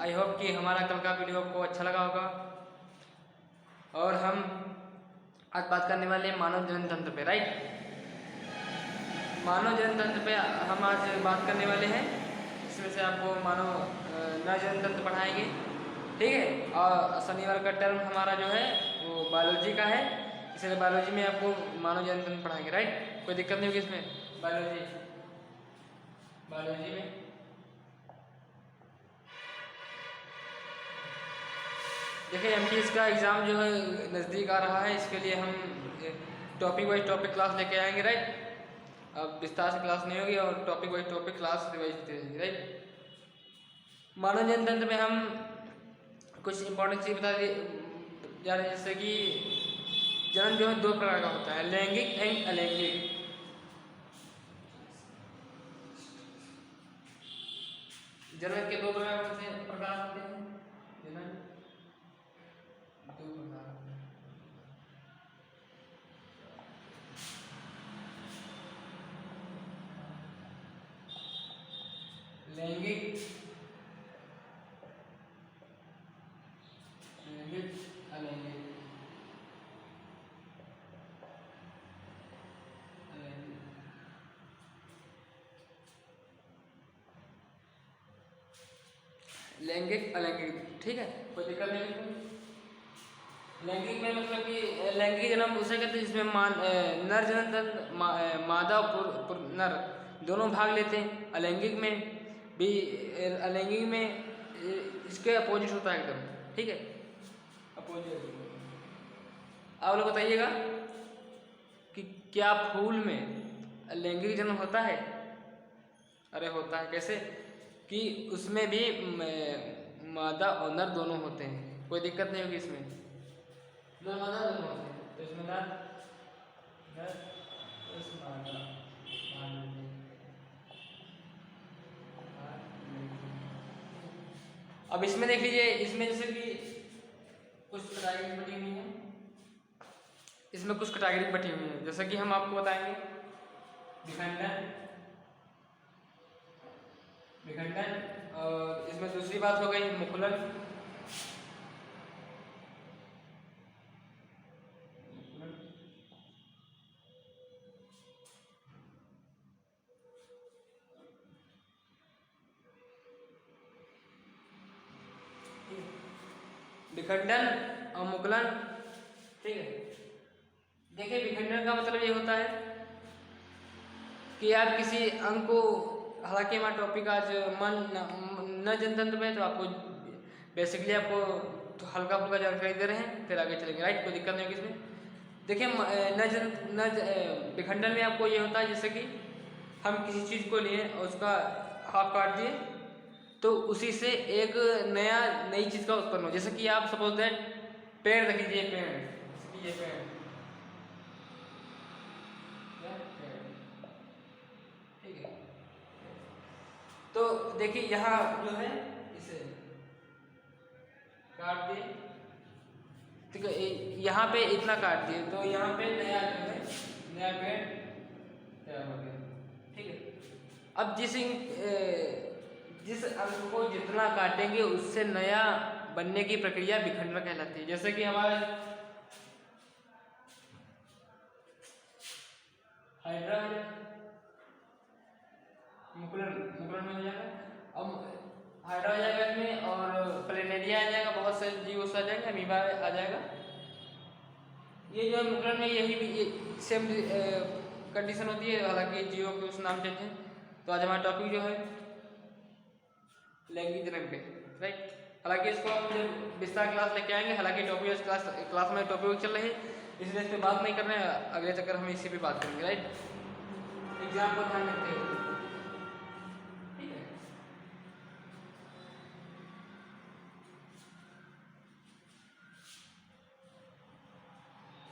I hope कि हमारा कल का वीडियो आपको अच्छा लगा होगा। और हम आज बात करने वाले हैं मानव जनन तंत्र पे, राइट। मानव जनन तंत्र पे हम आज बात करने वाले हैं। इसमें से आपको मानव नर जनन तंत्र पढ़ाएंगे, ठीक है। और शनिवार का टर्म हमारा जो है वो बायोलॉजी का है, इसलिए बायोलॉजी में आपको मानव जनन तंत्र पढ़ाएंगे, राइट। कोई दिक्कत नहीं होगी इसमें। बायोलॉजी में देखिए एमटीएस का एग्ज़ाम जो है नज़दीक आ रहा है, इसके लिए हम टॉपिक वाइज टॉपिक क्लास लेके आएंगे, राइट। अब विस्तार से क्लास नहीं होगी और topic wise topic class revise दे देंगे, राइट। मानव जनन तंत्र में हम कुछ इंपॉर्टेंट चीज़ बता जा रहे हैं, जैसे कि जनन जो है दो प्रकार का होता है, लैंगिक एंड अलैंगिक। जनन के दो प्रकार होते हैं जनन दो प्रकार। लैंगिक अलैंगिक। लैंगिक अलैंगिक, ठीक है, कोई दिक्कत नहीं। लैंगिक में मतलब कि लैंगिक जन्म उसे कहते हैं जिसमें नर जनन तंत्र मादा और नर दोनों भाग लेते हैं। अलैंगिक में भी अलैंगिक में इसके अपोजिट होता है एकदम, ठीक है, अपोजिट। आप लोग बताइएगा कि क्या फूल में लैंगिक जन्म होता है? अरे होता है, कैसे कि उसमें भी मादा और नर दोनों होते हैं, कोई दिक्कत नहीं होगी इसमें। नर मादा दोनों होते हैं, तो इसमें नर प्लस मादा। अब इसमें देख लीजिए, इसमें जैसे कि कुछ कैटेगरी बटी हुई है, इसमें कुछ कैटेगरी बटी हुई है, जैसे कि हम आपको बताएंगे विखंडन। और इसमें दूसरी बात हो गई मुकुलन। विखंडन और मुकुलन, ठीक है। देखिए विखंडन का मतलब ये होता है कि आप किसी अंग को, हालांकि हमारा टॉपिक आज न जनतंत्र में, तो आपको बेसिकली आपको तो हल्का फुल्का जानकारी दे रहे हैं, फिर आगे चलेंगे, राइट। कोई दिक्कत नहीं होगी इसमें। देखिए विखंडन में आपको ये होता है जैसे कि हम किसी चीज़ को लिए और उसका हाफ काट दिए तो उसी से एक नई चीज़ का उत्पन्न हो। जैसे कि आप सपोज दैट पेड़ देख लीजिए, पेड़, जैसे कि ये पेड़, ठीक है। तो देखिए यहाँ जो है इसे काट दिए, ठीक है, यहाँ पे इतना काट दिए तो यहाँ पे नया जो है नया पेड़ तैयार हो गया, ठीक है। अब जिस अंग को जितना काटेंगे उससे नया बनने की प्रक्रिया विखंडन कहलाती है। जैसे कि हमारे हाइड्रा मुकुलन में हो जाएगा, अब हाइड्रा आ जाएगा इसमें, और प्लेनेरिया आ जाएगा, बहुत से जीव आ जाएंगे, अमीबा आ जाएगा। ये जो मुकुलन में यही सेम कंडीशन होती है, हालांकि जीवों के उस नाम चेंज है। तो आज हमारा टॉपिक जो है लैंगिक जनन पे, राइट। हालांकि इसको हम जब विस्तार क्लास लेके आएंगे, हालांकि टॉपिक क्लास में टॉपिक चल रही है, इसलिए इस पर बात नहीं कर रहे हैं। अगले चक्कर हम इसी पे बात करेंगे, राइट। एग्जाम को ध्यान रखते हुए, ठीक है।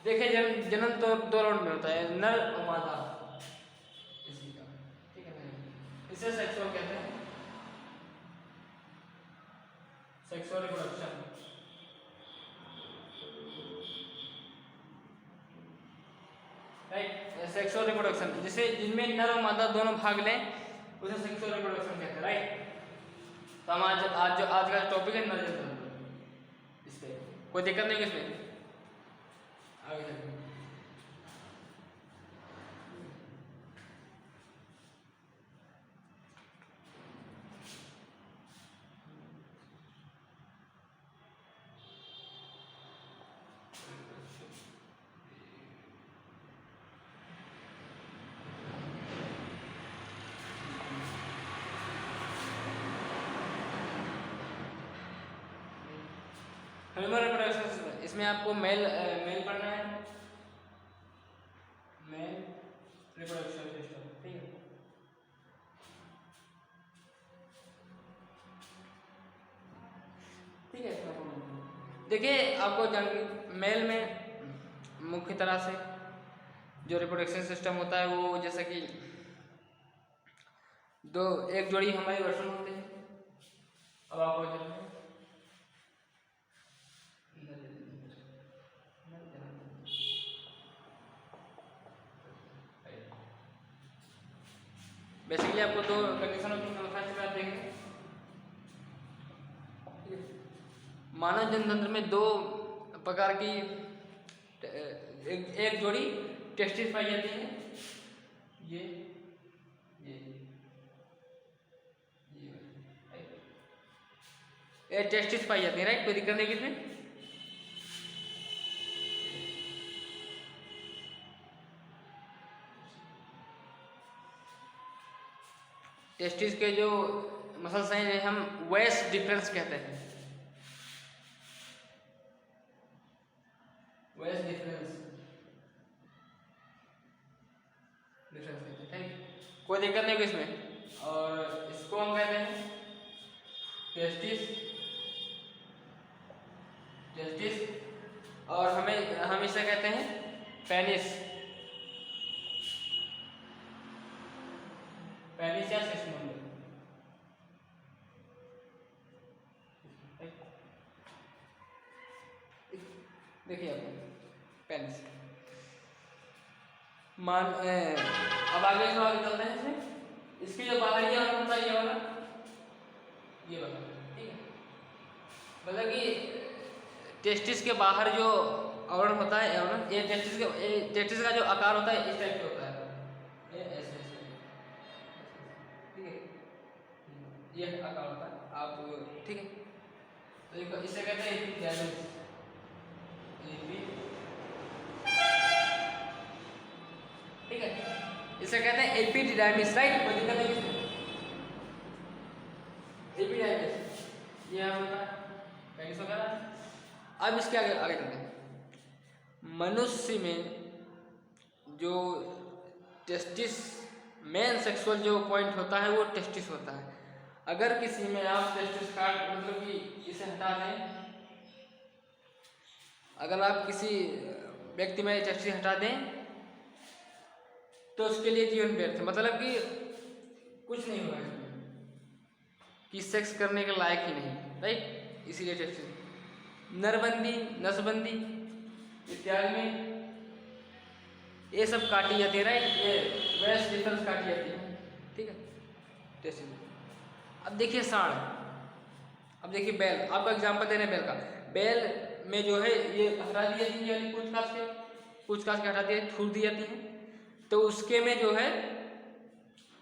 देखिए जनन तो दो राउंड में होता है, नर और मादा, इसी का, ठीक है। इसे सेक्सुअल कहते हैं, sexual reproduction. Right, sexual reproduction जिसे जिनमें नर और मादा दोनों भाग लें उसे सेक्सुअल रिप्रोडक्शन कहते हैं, राइट। तो हम आज का टॉपिक है नर जनतंत्र, इस पे कोई दिक्कत नहीं होगी इसमें आगे चलते हैं। ह्यूमन रिप्रोडक्शन सिस्टम, इसमें आपको मेल पढ़ना है, मेल रिप्रोडक्शन सिस्टम, ठीक है। ठीक है, देखिए आपको जान मेल में मुख्य तरह से जो रिप्रोडक्शन सिस्टम होता है वो जैसे कि एक जोड़ी हमारी वर्षण होते हैं। अब आपको बेसिकली आपको दो कंडीशन होती है, फर्स्ट में आप देखेंगे मानव जनतंत्र में दो प्रकार की एक जोड़ी टेस्टिस पाई जाती है, ये टेस्टिस पाई जाती है, राइट, कोई दिक्कत नहीं किसमें। टेस्टिस के जो मसल्स हैं हम वेस्ट डिफरेंस कहते हैं, वेस्ट डिफरेंस कहते हैं, कोई दिक्कत नहीं इसमें। और इसको हम कहते हैं टेस्टिस, और हम इसे कहते हैं पेनिस या शिशुमंडल। देखिए आप पेनिस अब आगे चलते हैं इसमें। इसकी जो बाहरी आवरण होता है ये वाला, ठीक है, मतलब कि टेस्टिस के बाहर जो आवरण होता है, ये टेस्टिस का जो आकार होता है इस टाइप का होता है, ये ऐसे, ठीक है, ये आकार होता है आप, ठीक है। तो इसे कहते हैं एपिडर्मिस, ठीक है, इसे कहते हैं एपिडर्मिस, राइट, कोई दिक्कत नहीं इसमें। एपिडर्मिस ये होता है पेनिस वगैरह। अब इसके आगे चलते हैं। मनुष्य में जो टेस्टिस मेन सेक्सुअल जो पॉइंट होता है वो टेस्टिस होता है। अगर किसी में आप टेस्टिस काट मतलब कि इसे हटा दें, अगर आप किसी व्यक्ति में टेस्टिस हटा दें तो उसके लिए जीवन व्यर्थ, मतलब कि कुछ नहीं होगा इसमें, कि सेक्स करने के लायक ही नहीं, राइट। इसीलिए टेस्टिस नरबंदी, नसबंदी इत्यादि में ये सब काटी जाती है, राइट, ये वेस्ट डिफरेंस काटी जाती है, ठीक है, टेस्टिस। अब देखिए सांड, अब देखिए बैल, आपका एग्जांपल दे रहे हैं बैल का। बैल में जो है ये हटा दी जाती है, पूछताछ के हटा दी, थूर दी जाती है, तो उसके में जो है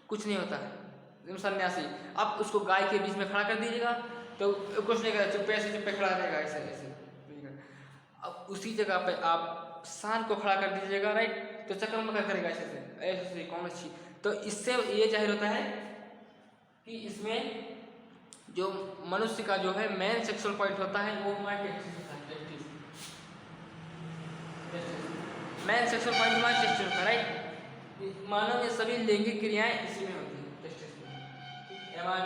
कुछ नहीं होता है, एकदम सन्यासी। आप उसको गाय के बीच में खड़ा कर दीजिएगा तो कुछ नहीं करेगा, चुप्पे खड़ा रहेगा ऐसे ऐसे। अब उसी जगह पे आप सांड को खड़ा कर दीजिएगा, राइट, तो चक्कर में करेगा ऐसे कौन अच्छी। तो इससे ये जाहिर होता है कि इसमें जो मनुष्य का जो है मेन सेक्सुअल पॉइंट होता है वो हमारा टेस्टिस होता है, मेन सेक्सुअल पॉइंट हमारा टेस्टिस होता है, राइट। मानव में सभी लैंगिक क्रियाएं इसी में होती है, टेस्टिस में। हमारा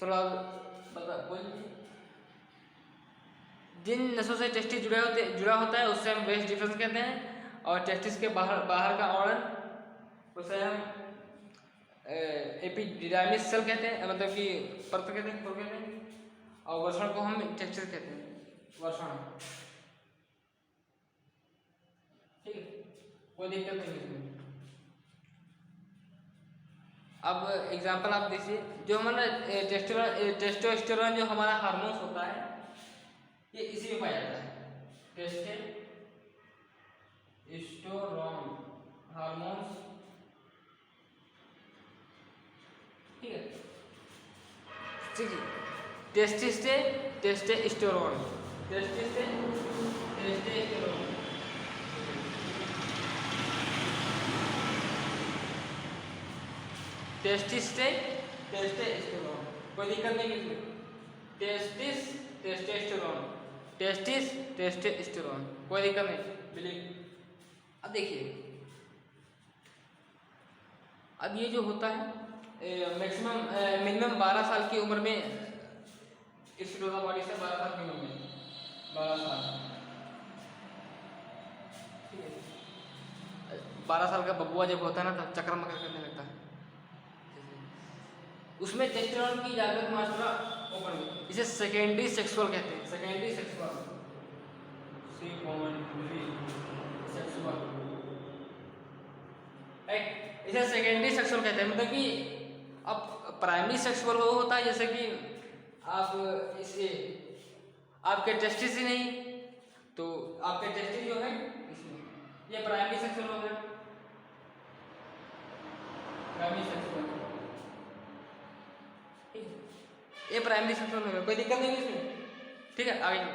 थोड़ा बोलिए, जिन नसों से टेस्टिस जुड़ा होता है उससे हम वेस्ट डिफरेंस कहते हैं, और टेस्टिस के बाहर का आवरण उसे हम एपिडिडाइमिस सेल कहते हैं, मतलब कि परत कहते हैं, और वर्षण को हम टेस्टिस कहते हैं, वर्षण, ठीक है, कोई दिक्कत नहीं इसमें। अब एग्जांपल आप देखिए, जो हमारा टेस्टोस्टेरोन जो हमारा हार्मोन्स होता है ये इसी में पाया जाता है। टेस्टोस्टेरोन हार्मोन्स, ठीक है। टेस्टोस्टेरोन टेस्टोस्टेरोन टेस्टोस्टेरोन, कोई दिक्कत नहीं इसमें। टेस्टोस्टेरोन, कोई दिक्कत नहीं, बिलीव। अब देखिए, अब ये जो होता है मैक्सिमम मिनिमम 12 साल की उम्र में इस बॉडी से 12 साल की उम्र में 12 साल, ठीक है। 12 साल का बबुआ जब होता है ना तब चक्कर मक्कर करने लगता है, उसमें टेस्टोस्टेरोन की जागृत मात्रा ओपन हुई, इसे सेकेंडरी सेक्सुअल कहते हैं। सेकेंडरी सेक्सुअल, इसे सेकेंडरी सेक्सुअल कहते हैं। मतलब कि अब प्राइमरी सेक्सुअल वो होता है जैसे कि आप इसे आपके टेस्टिस ही नहीं, तो आपके टेस्टिस जो है इसमें, ये प्राइमरी सेक्सुअल हो गया, प्राइमरी सेक्सुअल, ये प्राइमरी सेक्सुअल हो गया, कोई दिक्कत नहीं इसमें, ठीक है। आगे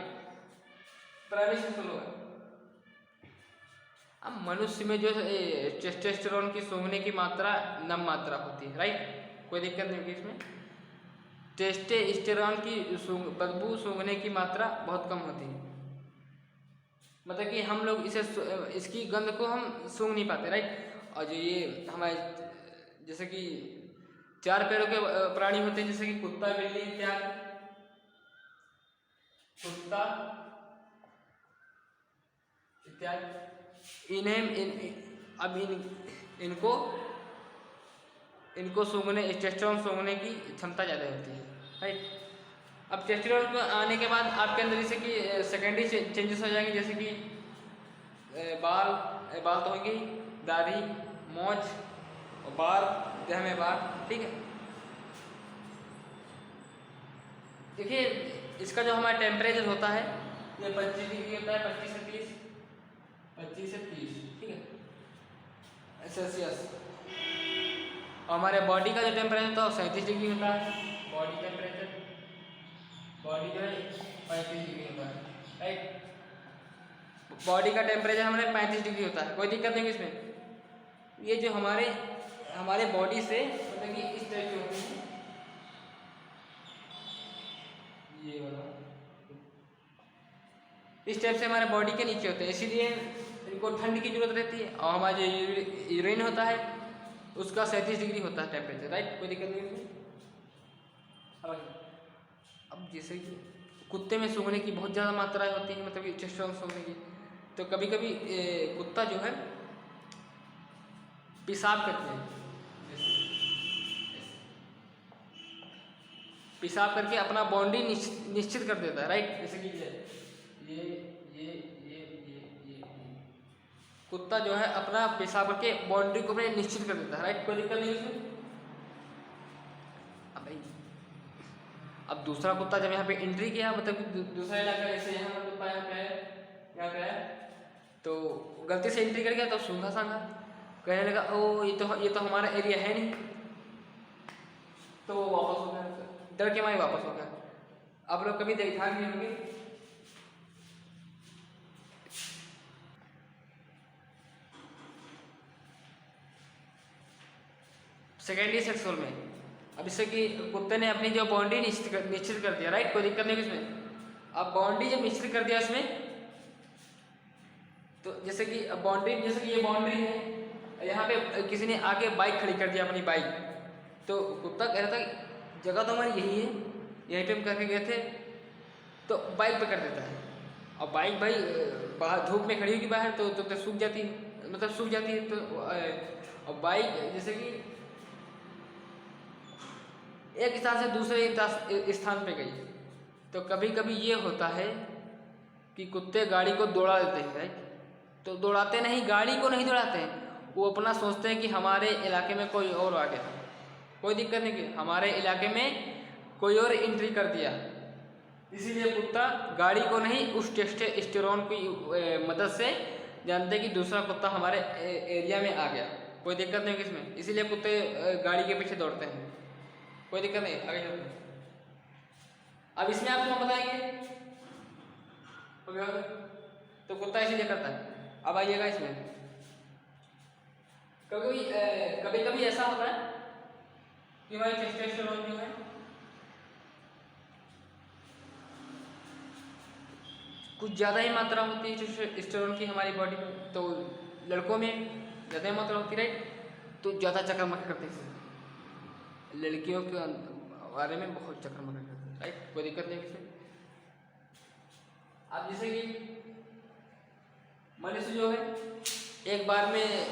प्राइमरी सेक्सुअल होगा। अब मनुष्य में जो टेस्टोस्टेरोन की सूंघने की मात्रा नम मात्रा होती है, राइट, कोई दिक्कत नहीं होगी इसमें। टेस्टोस्टेरोन की बदबू सूंघने की मात्रा बहुत कम होती है, मतलब कि हम लोग इसे इसकी गंध को हम सूंघ नहीं पाते, राइट। और जो ये हमारे जैसे कि 4 पैरों के प्राणी होते हैं जैसे कि कुत्ता, बिल्ली इत्यादि, कुत्ता इत्यादि, इनको सूंघने, टेस्टोस्टेरोन सूंघने की क्षमता ज़्यादा होती है, राइट। अब टेस्टोस्टेरोन को आने के बाद आपके अंदर जैसे कि सेकेंडरी चेंजेस हो जाएंगे, जैसे कि बाल तो होंगे ही, दाढ़ी, मोछ और बाल, देह में बाल, ठीक है। देखिए इसका जो हमारा टेम्परेचर होता है ये 25 डिग्री होता है, 25 से 30, ठीक है, सेल्सियस। हमारे बॉडी का जो टेम्परेचर होता है 37 डिग्री होता है, बॉडी टेम्परेचर, बॉडी जो है 35 डिग्री होता है, राइट। बॉडी का टेम्परेचर हमारे 35 डिग्री होता है, कोई दिक्कत नहीं इसमें। ये जो हमारे बॉडी से मतलब कि इस तरह के होते हैं, ये वाला इस टाइप से हमारे बॉडी के नीचे होते हैं, इसीलिए इनको ठंड की जरूरत रहती है। और हमारा जो यूरिन होता है उसका 37 डिग्री होता है टेम्परेचर, राइट, कोई दिक्कत नहीं है। अब जैसे कि कुत्ते में सूंघने की बहुत ज़्यादा मात्राएं होती हैं, मतलब कि टेस्टोस्टेरोन सूंघने की, तो कभी कभी कुत्ता जो है पेशाब करते हैं, पेशाब करके अपना बाउंड्री निश्चित कर देता है, राइट। जैसे कि ये कुत्ता जो है अपना पेशाब करके बाउंड्री को अपने निश्चित कर देता है, राइट, कोई दिक्कत नहीं उसमें। अब दूसरा कुत्ता जब यहाँ पे एंट्री किया, मतलब दूसरा इलाका, जैसे यहाँ कुत्ता यहाँ पे है, तो गलती से एंट्री कर गया तो सूंघा सांघा, कहने लगा ओ ये तो हमारा एरिया है नहीं, तो वो वापस हो गया, डर के मारे वापस हो गया। आप लोग कभी देखा नहीं होंगे, सेकेंडरी सेक्सुअल में, अब इससे कि कुत्ते ने अपनी जो बाउंड्री निश्चित कर दिया, राइट, कोई दिक्कत नहीं इसमें। अब बाउंड्री जब निश्चित कर दिया इसमें, तो जैसे कि बाउंड्री, जैसे कि ये बाउंड्री है, यहाँ पे किसी ने आके बाइक खड़ी कर दिया, अपनी बाइक, तो कुत्ता कह रहा था जगह तो हमारी यही है, यहीं पे हम करके गए थे, तो बाइक पे कर देता है। और बाइक भाई बाहर धूप में खड़ी होगी बाहर, तो सूख जाती है, मतलब सूख जाती है, तो और बाइक जैसे कि एक स्थान से दूसरे स्थान पे गई, तो कभी कभी ये होता है कि कुत्ते गाड़ी को दौड़ा देते हैं, राइट, तो दौड़ाते नहीं, गाड़ी को नहीं दौड़ाते हैं, वो अपना सोचते हैं कि हमारे इलाके में कोई और आ गया, कोई दिक्कत नहीं की, हमारे इलाके में कोई और एंट्री कर दिया, इसीलिए कुत्ता गाड़ी को नहीं उस टेस्टोस्टेरोन की मदद से जानते कि दूसरा कुत्ता हमारे एरिया में आ गया। कोई दिक्कत नहीं किसमें, इसीलिए कुत्ते गाड़ी के पीछे दौड़ते हैं। कोई दिक्कत नहीं, आगे चलते हैं। अब इसमें आपको हम बताएंगे तो कुत्ता इसीलिए करता है। अब आइएगा इसमें, कभी कभी ऐसा होता है कि भाई टेस्टोस्टेरोन जो है कुछ ज़्यादा ही मात्रा होती है टेस्टोस्टेरोन की हमारी बॉडी में, तो लड़कों में ज़्यादा ही मात्रा होती है, राइट। तो ज़्यादा चक्कर मक्कर करते हैं, लड़कियों के बारे में बहुत चक्कर मक्कर करते हैं, राइट। कोई दिक्कत नहीं किसी। अब जैसे कि मनुष्य जो है एक बार में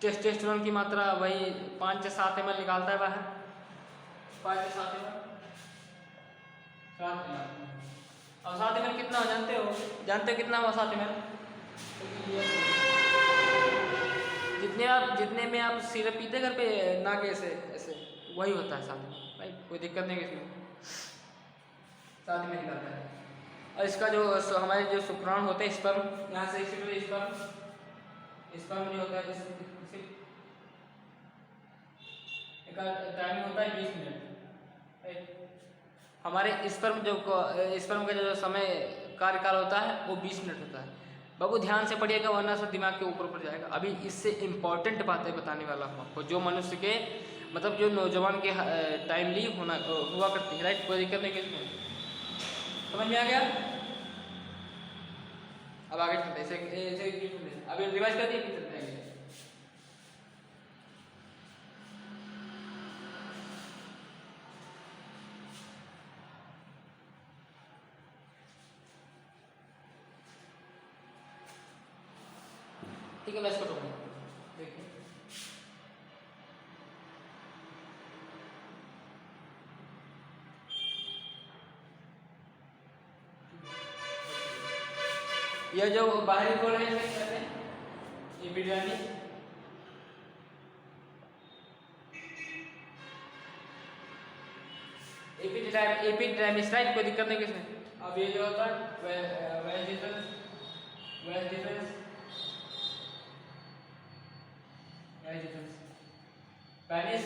टेस्टोस्टेरोन की मात्रा वही 5 से 7 ml निकालता है बाहर, 5 से 7 ml, 7 ml। अब 7 ml कितना हो जानते हो कितना हुआ 7 ml? जितने में आप सिरप पीते घर पे ना के ऐसे वही होता है 7 ml, राइट। कोई दिक्कत नहीं इसमें, 7 ml निकालता है। और इसका जो हमारे जो शुक्राणु होते हैं स्पर्म, यहाँ से स्पर्म जो होता है टाइमिंग होता है 20 मिनट। हमारे स्पर्म का जो समय कार्यकाल होता है वो 20 मिनट होता है। बाबू ध्यान से पढ़िएगा वरना सब दिमाग के ऊपर जाएगा। अभी इससे इम्पोर्टेंट बातें बताने वाला हूँ आपको, जो मनुष्य के मतलब जो नौजवान के टाइमली हुआ करती है, राइट। कोई दिक्कत नहीं इसमें, समझ में आ गया। अब आगे चलते हैं, अभी रिवाइज कर दिए, चलते हैं। ठीक है, मैं इसको रोकूंगा, देखिए यह जो बाहरी खोल है कहते हैं एपिडर्मिस, राइट। कोई दिक्कत नहीं किसमें। अब ये जो होता है वेजिटेबल्स पेनिस,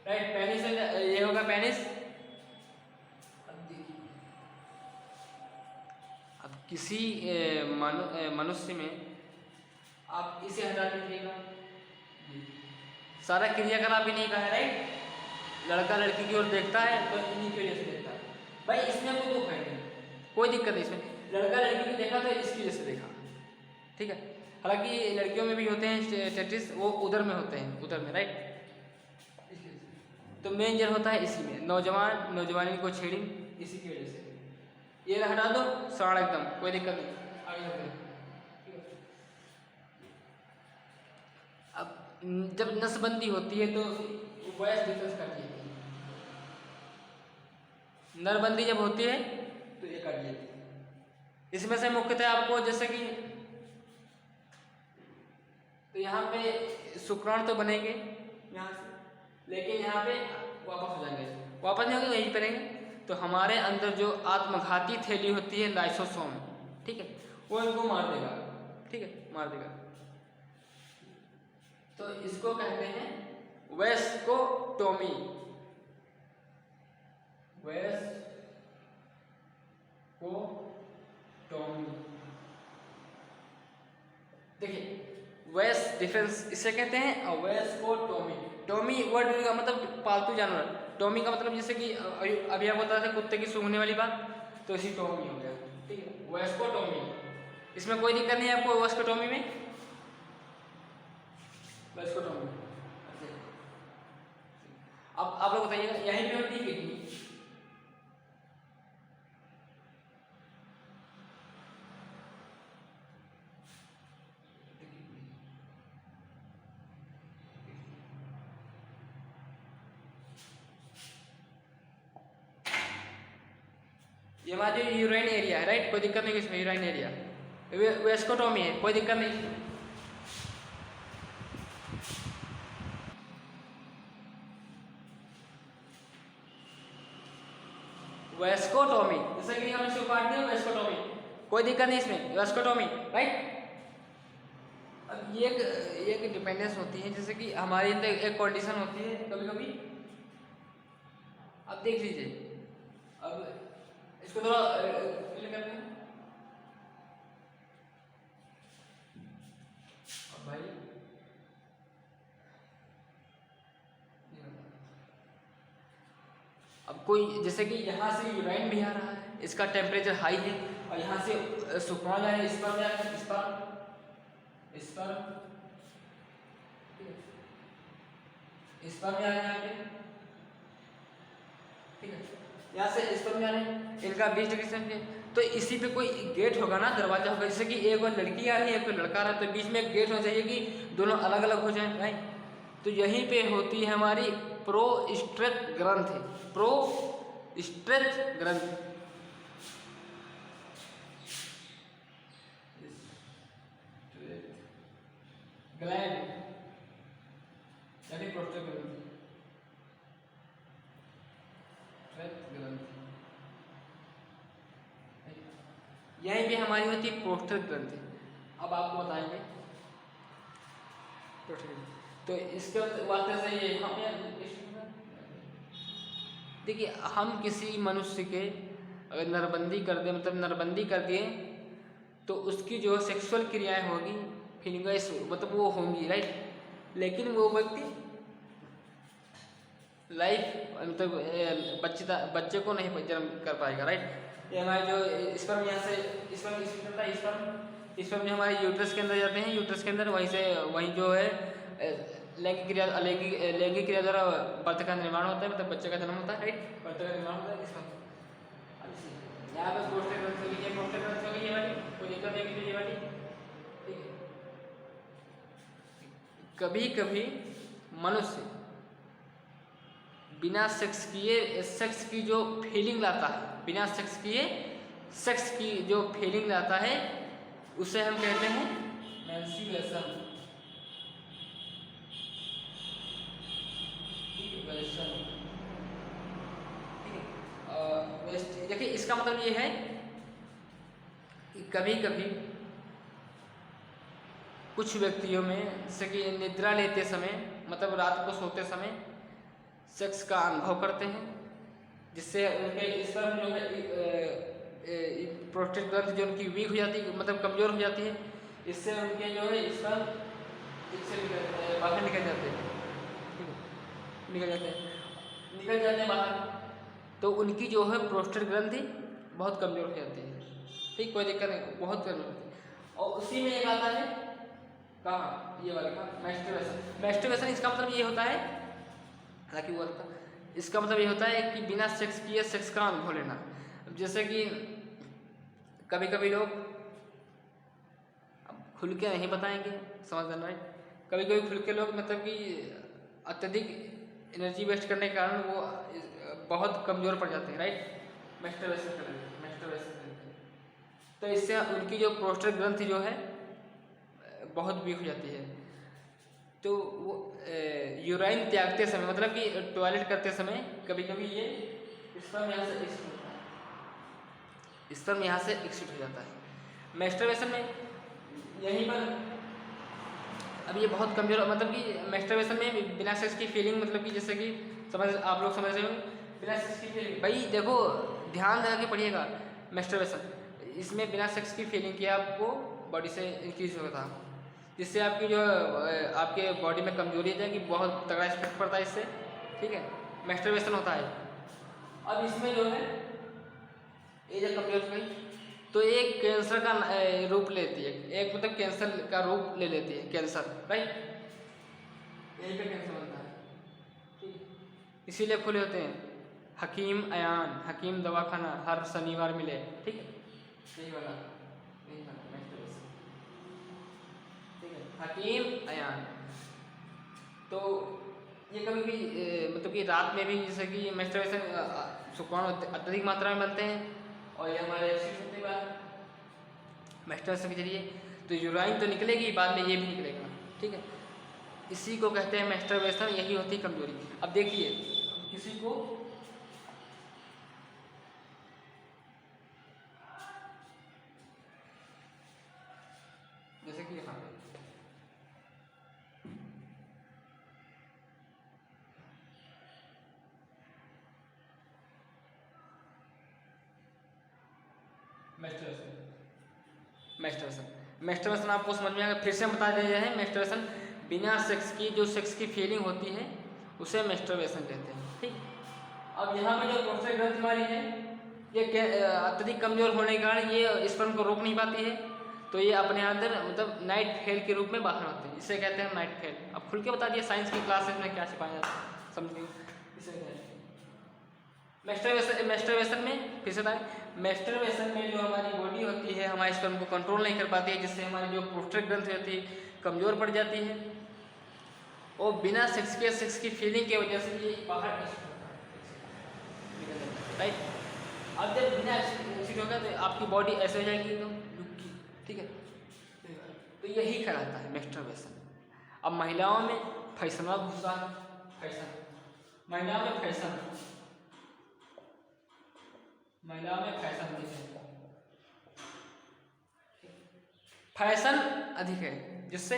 राइट। पेनिस ये होगा पेनिस। अब किसी मनुष्य में आप इसे हटा दीजिएगा, सारा क्रियाकलाप इन्हीं का है, राइट। लड़का लड़की की ओर देखता है तो इन्हीं की वजह से देखता है। भाई इसमें कोई दुख है नहीं, कोई दिक्कत नहीं इसमें। लड़का लड़की की देखा तो इसकी वजह से देखा, ठीक है। हालांकि लड़कियों में भी होते हैं टेस्टिस, वो उधर में होते हैं, उधर में, राइट। तो मेन जड़ होता है इसी में, नौजवानी को छेड़ी इसी की वजह से। ये हटा दो साड़ा एकदम, कोई दिक्कत नहीं, आगे चलते हैं। अब जब नसबंदी होती है तो वॉइस डिफरेंस करती है, नरबंदी जब होती है तो ये कर लेती है। इसमें से मुख्यतः आपको जैसे कि तो यहाँ पे शुक्राणु तो बनेंगे यहाँ से, लेकिन यहाँ पे वापस हो जाएंगे, वापस नहीं होंगे, यहीं पर रहेंगे। तो हमारे अंदर जो आत्मघाती थैली होती है लाइसोसोम, ठीक है, वो इनको मार देगा, ठीक है, मार देगा। तो इसको कहते हैं वेस्कोटोमी, देखिए वेस डिफेंस इसे कहते हैं, और वेस्कोटोमी, टोमी वर्ड का मतलब पालतू जानवर, टोमी का मतलब जैसे कि अभी आपको बता था कुत्ते की सूंघने वाली बात, तो इसी टोमी हो गया, ठीक है, वेस्कोटोमी। इसमें कोई दिक्कत नहीं है आपको वेस्कोटोमी में, वेस्कोटोमी। अब आप लोग बताइएगा यहीं पे होती है किडनी, ये हमारा जो यूराइन एरिया है, राइट। कोई दिक्कत नहीं इसमें, यूराइन एरिया वेस्कोटोमी है, कोई दिक्कत नहीं। वेस्कोटोमी, जैसे कि हम इसको काट दिया वेस्कोटोमी, कोई दिक्कत नहीं इसमें, वेस्कोटोमी राइट। अब ये एक डिपेंडेंस होती है, जैसे कि हमारे अंदर एक कंडीशन होती है कभी कभी। अब देख लीजिए, अब इसको थोड़ा क्लियर करते हैं। अब भाई अब कोई जैसे कि यहाँ से यूराइन भी आ रहा है, इसका टेम्परेचर हाई है, और यहाँ से सुक्रोज है, इस पर में आ रहे हैं यहाँ पे, ठीक है, यहाँ से इस पर में आ रहे हैं, इनका 20 डिग्री सेंटीग्रेड। तो इसी पे कोई गेट होगा ना, दरवाजा होगा, जैसे कि एक बार लड़की आ रही है, एक बार लड़का आ रहा है, तो बीच में एक गेट होना चाहिए कि दोनों अलग अलग हो जाए राइट। तो यहीं पे होती है हमारी प्रोस्टेट ग्रंथि, प्रोस्टेट ग्रंथि, ग्लैंड यानी प्रोस्टेट ग्रंथि, यहीं पे हमारी होती है प्रोस्टेट ग्रंथि। अब आपको बताएंगे तो इसके वास्ते से ये देखिए, हम किसी मनुष्य के अगर नरबंदी कर दें, मतलब नरबंदी कर दिए, तो उसकी जो सेक्सुअल क्रियाएं होगी, फिंगर्स मतलब वो होंगी राइट, लेकिन वो व्यक्ति लाइफ मतलब बच्चे को नहीं जन्म कर पाएगा राइट। ये हमारे जो स्पर्म यहाँ से स्पर्म जो हमारे यूट्रस के अंदर जाते हैं, यूट्रस के अंदर वहीं जो है लैंगिक क्रिया द्वारा बर्थ का निर्माण होता है, मतलब बच्चे का जन्म होता है राइट, बर्थ का निर्माण होता है इसमें। यहाँ पे प्रोस्टेट ग्रंथि होगी, ये प्रोस्टेट ग्रंथि होगी, ये वाली कोई दिक्कत नहीं है, ये वाली ठीक है। कभी कभी मनुष्य बिना सेक्स किए सेक्स की जो फीलिंग लाता है, बिना सेक्स किए सेक्स की जो फीलिंग लाता है, उसे हम कहते हैं मेंस्ट्रुएशन। देखिए, इसका मतलब ये है कि कभी कभी कुछ व्यक्तियों में जैसे कि निद्रा लेते समय, मतलब रात को सोते समय सेक्स का अनुभव करते हैं, जिससे उनके स्पर्म जो है प्रोस्टेट ग्रंथि जो उनकी वीक हो जाती है, मतलब कमजोर हो जाती है, इससे उनके जो है स्पर्म बाहर निकल जाते हैं, निकल जाते हैं बाहर, तो उनकी जो है प्रोस्टेट ग्रंथि बहुत कमजोर हो जाती है, ठीक, कोई दिक्कत नहीं, बहुत कमजोर होती है। और उसी में एक आता है कहाँ, ये वाला का मैस्टरबेशन। मैस्टरबेशन इसका मतलब ये होता है, हालांकि वो था, इसका मतलब ये होता है कि बिना सेक्स किए सेक्स का अनुभव लेना। जैसे कि कभी कभी लोग, अब खुल के नहीं बताएंगे, समझ लेना, कभी कभी खुल के लोग मतलब कि अत्यधिक एनर्जी वेस्ट करने के कारण वो बहुत कमज़ोर पड़ जाते हैं राइट, मैस्टरबेशन करके। तो इससे उनकी जो प्रोस्टेट ग्रंथि जो है बहुत वीक हो जाती है। तो वो यूराइन त्यागते समय, मतलब कि टॉयलेट करते समय कभी कभी ये स्पर्म यहाँ से एक्सक्यूट होता है, स्पर्म यहाँ से एक्सक्यूट हो जाता है। मैस्टरबेशन में यहीं पर, अब ये बहुत कमजोर, मतलब कि मैस्टरबेशन में बिना सेक्स की फीलिंग, मतलब कि जैसे कि आप लोग समझ रहे हो, बिना सेक्स की फीलिंग, भाई देखो ध्यान लगा के पढ़िएगा, मैस्टरबेशन इसमें बिना सेक्स की फीलिंग की आपको बॉडी से इंक्रीज होता है, जिससे आपकी जो आपके बॉडी में कमजोरी आ जाएगी, बहुत तगड़ा इफेक्ट पड़ता है इससे, ठीक है, मैस्टरबेशन होता है। अब इसमें जो है ये जब कमजोर हो गई तो एक कैंसर का रूप लेती है, एक मतलब कैंसर का रूप ले लेती है, कैंसर राइट, यही पे कैंसर बनता है, ठीक, इसीलिए खुले होते हैं हकीम अयान, हकीम दवाखाना हर शनिवार मिले, ठीक है, यही वाला ठीक है, हकीम अयान। तो ये कभी भी मतलब कि रात में भी, जैसे कि मैस्टरबेशन शुक्राणु अत्यधिक मात्रा में बनते हैं, और ये हमारे मैस्टरबेशन के जरिए, तो यूराइन तो निकलेगी, बाद में ये भी निकलेगा, ठीक है, इसी को कहते हैं मैस्टरबेशन, यही होती है कमजोरी। अब देखिए किसी को मेस्टरवेशन मेस्टरवेशन आपको समझ में आएगा, फिर से बता दिया है। मेस्टरवेशन बिना सेक्स की, जो सेक्स की फीलिंग होती है उसे मेस्टरवेशन कहते हैं। ठीक। अब यहाँ पे जो प्रोस्टेट ग्रंथि हमारी है, ये अत्यधिक कमजोर होने के कारण ये स्पर्म को रोक नहीं पाती है, तो ये अपने अंदर मतलब नाइट फेल के रूप में बाहर आते हैं, इसे कहते हैं नाइट फेल। अब खुल के बता दिया साइंस की क्लासेस में क्या सिखाया जाता है, समझिए इसे कहते हैं मेस्टरवेशन में। फिर से बताएं, मेस्टरवेशन में जो हमारी बॉडी होती है हमारे स्पर्म को कंट्रोल नहीं कर पाती है, जिससे हमारी जो प्रोस्टेट ग्रंथि होती है कमजोर पड़ जाती है, और बिना सेक्स की फीलिंग की वजह से ये बाहर राइट। अब जब बिना एक्सिट होगा तो आपकी बॉडी ऐसे हो जाएगी तो लुक की, ठीक है, तो यही कहलाता है मेस्टरवेशन। अब महिलाओं में फैशनवा घुसा है, फैशन, महिलाओं में फैशन, महिलाओं में फैशन अधिक है, फैशन अधिक है, जिससे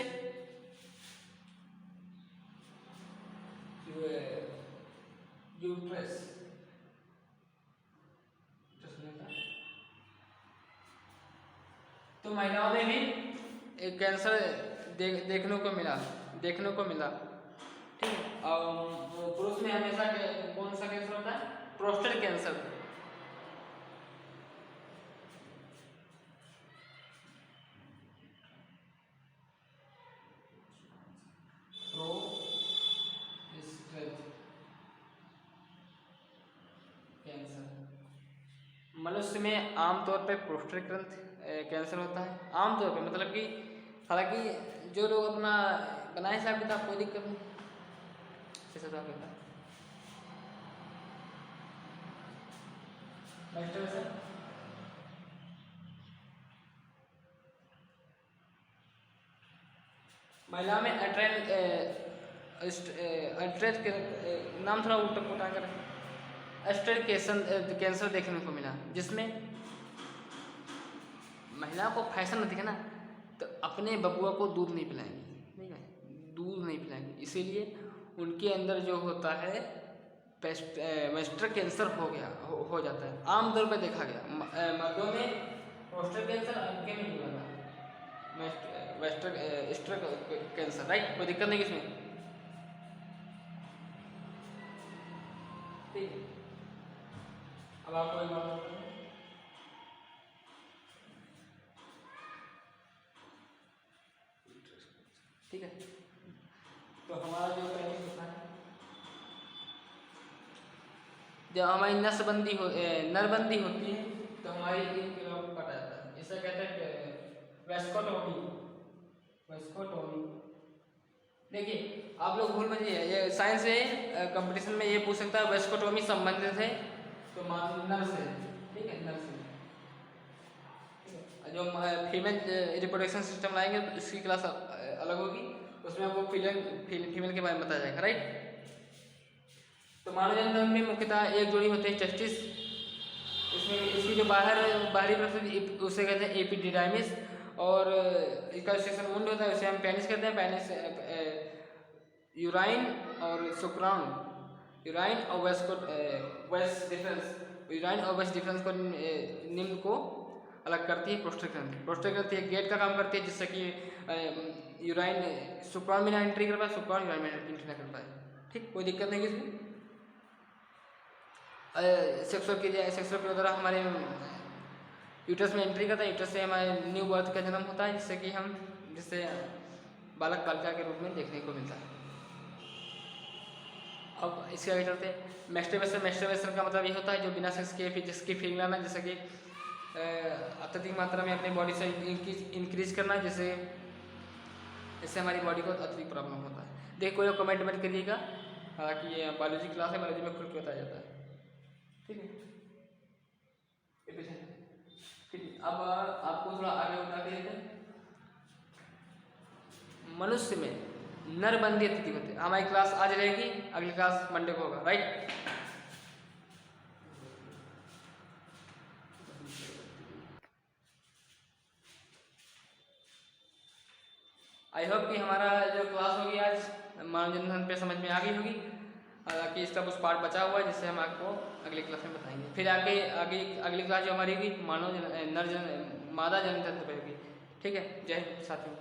यूट्रस तो महिलाओं में भी एक कैंसर देखने को मिला, ठीक है। और पुरुष में हमेशा कौन सा कैंसर होता है, प्रोस्टेट कैंसर। मनुष्य में आमतौर पे प्रोस्टेट ग्रंथि कैंसर होता है, आमतौर पे, मतलब कि हालांकि जो लोग अपना बनाए हिसाब किताब कोई दिक्कत नहीं, ऐसा तो आपका महिला में अल्ट्रेट के नाम थोड़ा उल्टा पुल्टा कर एस्ट्रेट कैंसर देखने को मिला, जिसमें महिला को फैशन दिखे ना तो अपने बबुआ को दूध नहीं पिलाएंगी, ठीक है, दूध नहीं पिलाएंगी, इसीलिए उनके अंदर जो होता है मेस्टर कैंसर हो जाता है। आमतौर पर देखा गया मर्दों में प्रोस्टेट कैंसर, उनके में नहीं होता वेस्टर कैंसर, राइट, कोई दिक्कत नहीं इसमें, ठीक है। अब आपको एक बात, ठीक है, तो हमारा जो पेनिस होता है, जब हमारी नसबंदी नरबंदी होती है तो हमारी एक किलो कटा जाता है, इसे कहते हैं वेस्कोटोमी। देखिए आप लोग भूल मत जाइए, ये साइंस है, कंपटीशन में ये पूछ सकता है वेस्कोटोमी संबंधित है तो नर से, ठीक है, नर से। जो फीमेल रिप्रोडक्शन सिस्टम लाएंगे तो इसकी क्लास अलग होगी, उसमें आपको फीमेल के बारे में बताया जाएगा, राइट। तो मानव जन्म में मुख्यतः एक जोड़ी होते हैं टेस्टिस, इसमें इसकी जो बाहरी परत उसे कहते हैं एपिडिडाइमिस, और इसका सेक्शन वुंड होता है उसे हम पेनिस कहते हैं। पेनिस यूराइन और शुक्राणु, यूराइन और वेस्ट डिफरेंस को निम्न को अलग करती है प्रोस्टेट ग्रंथि। प्रोस्टेट ग्रंथि एक गेट का काम करती है, जिससे कि यूराइन शुक्राणु में ना एंट्री कर पाए, शुक्राणु यूराइन में एंट्री ना कर पाए, ठीक, कोई दिक्कत नहीं इसमें। सेक्सुअल के द्वारा हमारे यूट्रस में एंट्री करता है, यूट्रस से हमारे न्यू बर्थ का जन्म होता है, जिससे बालक बालिका के रूप में देखने को मिलता है। अब इसके आगे चलते हैं, मेस्टरवेशन का मतलब ये होता है जो बिना सेक्स के जिसकी फीलिंग लाना, जैसे कि अत्यधिक मात्रा में अपनी बॉडी से इंक्रीज करना, इससे हमारी बॉडी को अत्यधिक प्रॉब्लम होता है। देखिए कोई कमेंट मत करिएगा, हालांकि ये बायोलॉजी क्लास है, बायोलॉजी में खुल के बताया जाता है, ठीक है। अब आपको थोड़ा आगे बता देते हैं, मनुष्य में नरबंदी स्थिति होती है। हमारी क्लास आज रहेगी, अगली क्लास मंडे को होगा, राइट। आई होप कि हमारा जो क्लास होगी आज मानव जनधन पे समझ में आ गई होगी। हालांकि इसका कुछ पार्ट बचा हुआ है जिससे हम आपको अगली क्लास में बताएंगे। फिर आगे आगे अगली क्लास जो हमारी होगी मानव मादा जनन तंत्र पे होगी। ठीक है, जय हिंद साथियों।